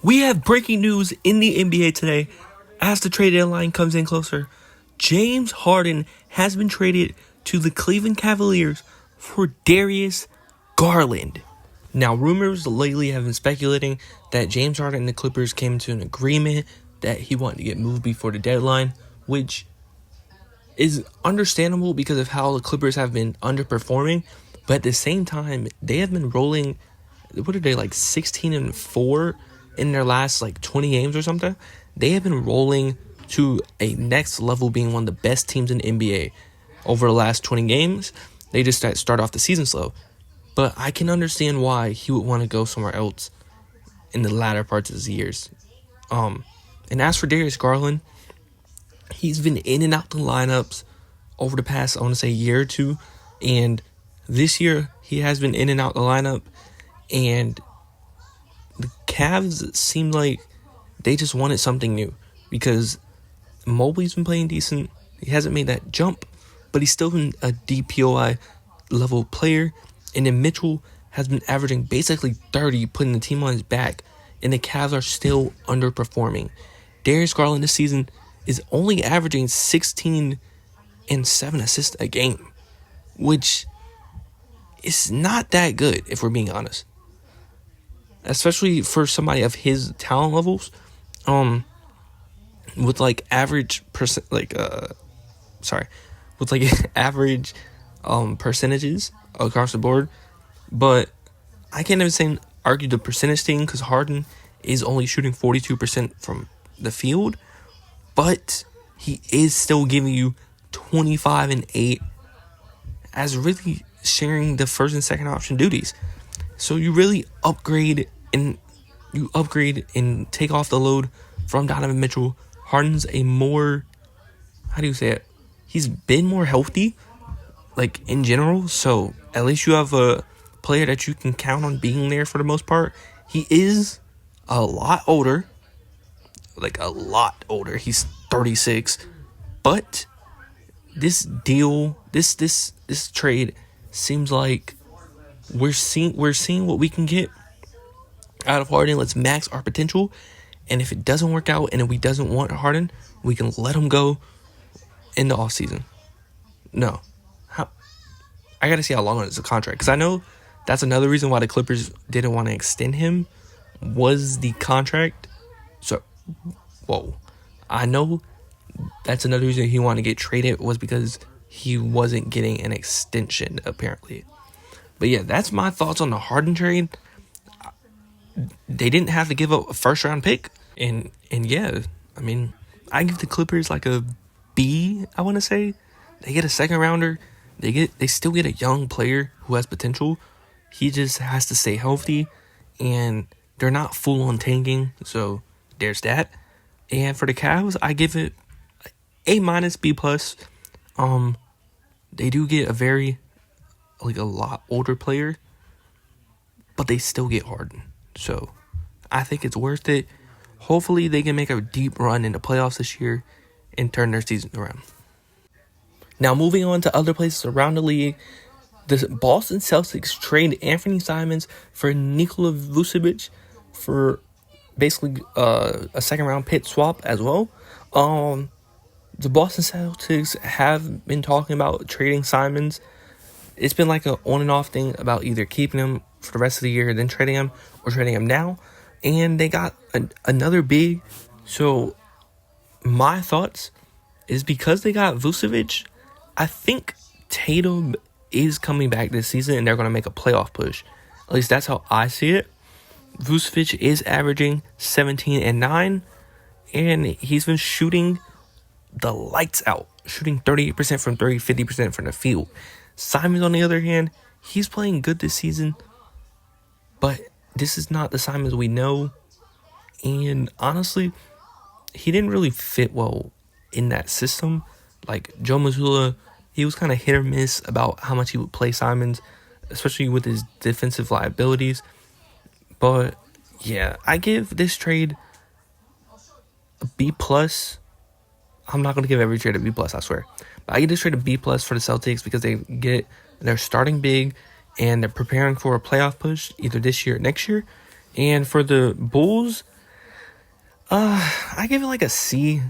We have breaking news in the NBA today. As the trade deadline comes in closer, James Harden has been traded to the Cleveland Cavaliers for Darius Garland. Now, rumors lately have been speculating that James Harden and the Clippers came to an agreement that he wanted to get moved before the deadline, which is understandable because of how the Clippers have been underperforming. But at the same time, they have been rolling, what are they, like 16-4 in their last like 20 games or something? They have been rolling to a next level, being one of the best teams in the NBA over the last 20 games. They just start off the season slow. But I can understand why he would want to go somewhere else in the latter parts of his years. And as for Darius Garland, he's been in and out the lineups over the past, I want to say, year or two. And this year, he has been in and out the lineup. And the Cavs seem like they just wanted something new. Because Mobley's been playing decent. He hasn't made that jump. But he's still been a DPOI level player. And then Mitchell has been averaging basically 30, putting the team on his back. And the Cavs are still underperforming. Darius Garland this season is only averaging 16 and 7 assists a game, which is not that good if we're being honest. Especially for somebody of his talent levels, with like average average percentages across the board. But I can't even argue the percentage thing because Harden is only shooting 42% from the field, but he is still giving you 25 and 8 as really sharing the first and second option duties. So you really upgrade and take off the load from Donovan Mitchell. Harden's a more, he's been more healthy, like in general. So at least you have a player that you can count on being there for the most part. He is a lot older. He's 36. But this deal, this trade seems like we're seeing what we can get out of Harden. Let's max our potential. And if it doesn't work out and if we doesn't want Harden, we can let him go in the offseason. No. I got to see how long it's a contract. Because I know that's another reason why the Clippers didn't want to extend him was the contract. So, I know that's another reason he wanted to get traded was because he wasn't getting an extension, apparently. But yeah, that's my thoughts on the Harden trade. They didn't have to give up a first-round pick. And yeah, I mean, I give the Clippers like a B, I want to say. They get a second-rounder. They still get a young player who has potential. He just has to stay healthy. And they're not full-on tanking. So there's that. And for the Cavs, I give it A-, B+. They do get a lot older player, but they still get Harden. So I think it's worth it. Hopefully they can make a deep run in the playoffs this year and turn their season around. Now moving on to other places around the league, the Boston Celtics trade Anthony Simons for Nikola Vucevic for basically a second-round pick swap as well. The Boston Celtics have been talking about trading Simons. It's been like an on and off thing about either keeping him for the rest of the year, then trading him, or trading him now. And they got another big. So my thoughts is because they got Vucevic, I think Tatum is coming back this season and they're going to make a playoff push. At least that's how I see it. Vucevic is averaging 17 and 9, and he's been shooting the lights out, shooting 38% from 30, 50% from the field. Simons, on the other hand, he's playing good this season, but this is not the Simons we know. And honestly, he didn't really fit well in that system. Like Joe Mazzulla, he was kind of hit or miss about how much he would play Simons, especially with his defensive liabilities. But yeah, I give this trade a B+. I'm not going to give every trade a B+, I swear. But I give this trade a B+ for the Celtics because they're starting big and they're preparing for a playoff push either this year or next year. And for the Bulls, I give it like a C.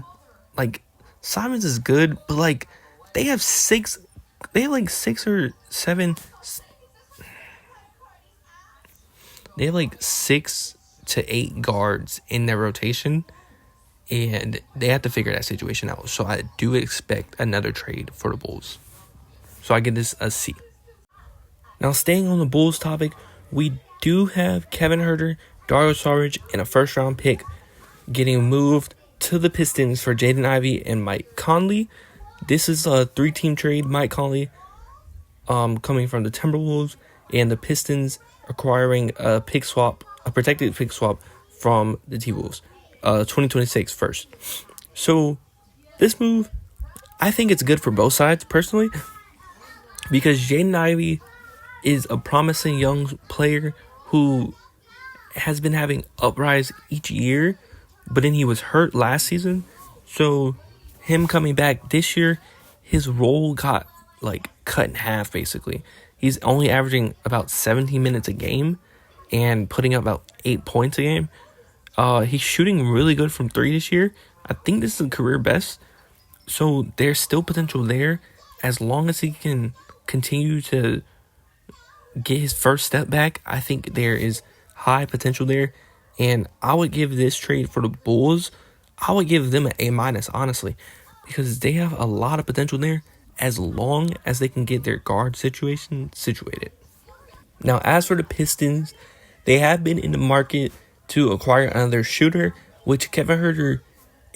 Like, Simons is good, but like they have like 6 or 7. They have like 6 to 8 guards in their rotation, and they have to figure that situation out. So I do expect another trade for the Bulls. So I give this a C. Now, staying on the Bulls topic, we do have Kevin Huerter, Darius, and a first-round pick getting moved to the Pistons for Jaden Ivey and Mike Conley. This is a 3-team trade. Mike Conley coming from the Timberwolves, and the Pistons acquiring a protected pick swap from the T-Wolves, 2026 first. So this move, I think it's good for both sides personally, because Jaden Ivey is a promising young player who has been having uprise each year, but then he was hurt last season. So him coming back this year, his role got like cut in half basically. He's only averaging about 17 minutes a game and putting up about 8 points a game. He's shooting really good from 3 this year. I think this is a career best. So there's still potential there as long as he can continue to get his first step back. I think there is high potential there, and I would give this trade for the Bulls, I would give them an A-, honestly, because they have a lot of potential there as long as they can get their guard situation situated. Now, as for the Pistons, they have been in the market to acquire another shooter, which Kevin Huerter,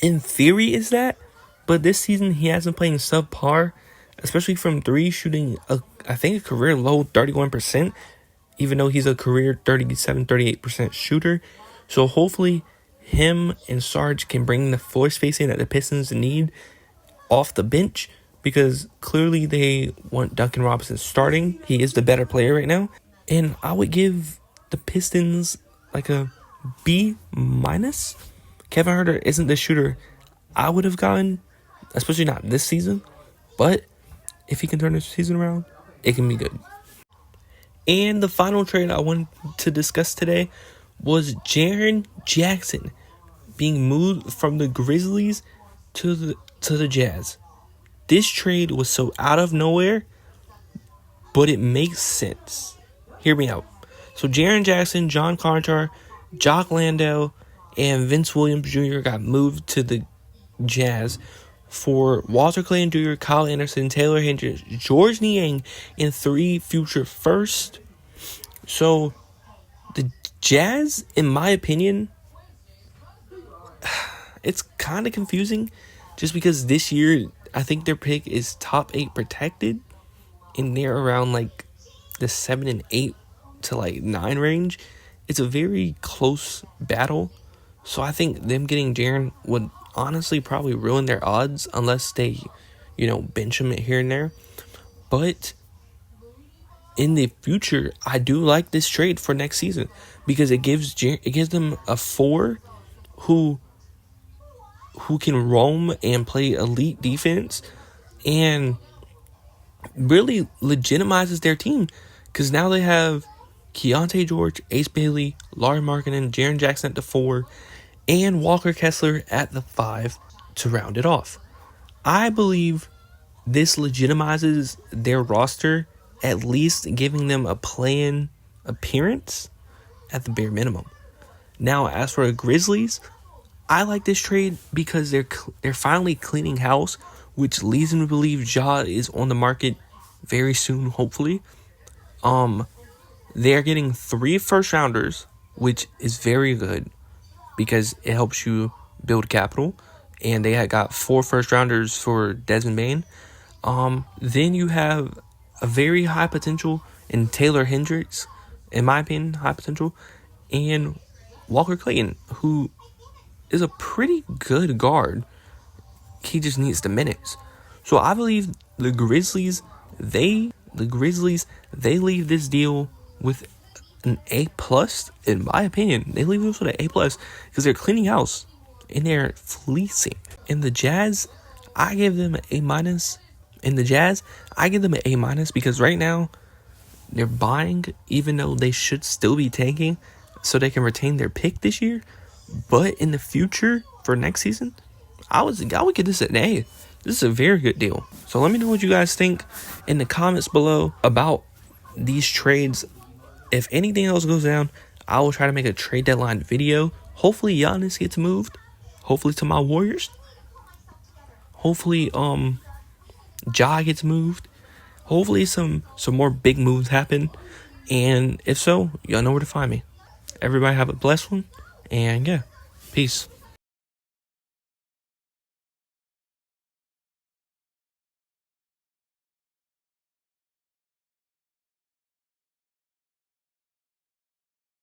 in theory, is that, but this season he hasn't played subpar, especially from 3, shooting I think a career low 31%, even though he's a career 37-38% shooter. So hopefully him and Sarge can bring the floor spacing that the Pistons need off the bench, because clearly they want Duncan Robinson starting. He is the better player right now. And I would give the Pistons like a B-. Kevin Huerter isn't the shooter I would have gotten, especially not this season. But if he can turn this season around, it can be good. And the final trade I wanted to discuss today was Jaren Jackson being moved from the Grizzlies to the Jazz. This trade was so out of nowhere, but it makes sense. Hear me out. So Jaren Jackson, John Conchar, Jock Landale, and Vince Williams Jr. got moved to the Jazz for Walter Clayton Jr., Kyle Anderson, Taylor Hendricks, George Niang, and 3 future firsts. So the Jazz, in my opinion, it's kind of confusing just because this year I think their pick is top 8 protected, and they're around like the 7 and 8 to like 9 range. It's a very close battle. So I think them getting Jaren would honestly probably ruin their odds unless they, bench him here and there. But in the future, I do like this trade for next season because it gives them a 4 who can roam and play elite defense and really legitimizes their team, because now they have Keontae George, Ace Bailey, Larry Markkinen, Jaren Jackson at the 4, and Walker Kessler at the 5 to round it off. I believe this legitimizes their roster, at least giving them a play-in appearance at the bare minimum. Now, as for the Grizzlies, I like this trade because they're finally cleaning house, which leads them to believe Ja is on the market very soon, hopefully. They're getting 3 first-rounders, which is very good because it helps you build capital. And they had got 4 first-rounders for Desmond Bane. Then you have a very high potential in Taylor Hendricks, in my opinion, high potential, and Walker Clayton, who is a pretty good guard. He just needs the minutes. So I believe the Grizzlies, they leave this deal with an A+, in my opinion. They leave this with an A+, because they're cleaning house and they're fleecing. In the Jazz, I give them an A-. In the Jazz, I give them an A- because right now they're buying, even though they should still be tanking so they can retain their pick this year. But in the future, for next season, I would give this an A. This is a very good deal. So let me know what you guys think in the comments below about these trades. If anything else goes down, I will try to make a trade deadline video. Hopefully Giannis gets moved. Hopefully to my Warriors. Hopefully Ja gets moved. Hopefully some more big moves happen. And if so, y'all know where to find me. Everybody have a blessed one. And yeah, peace.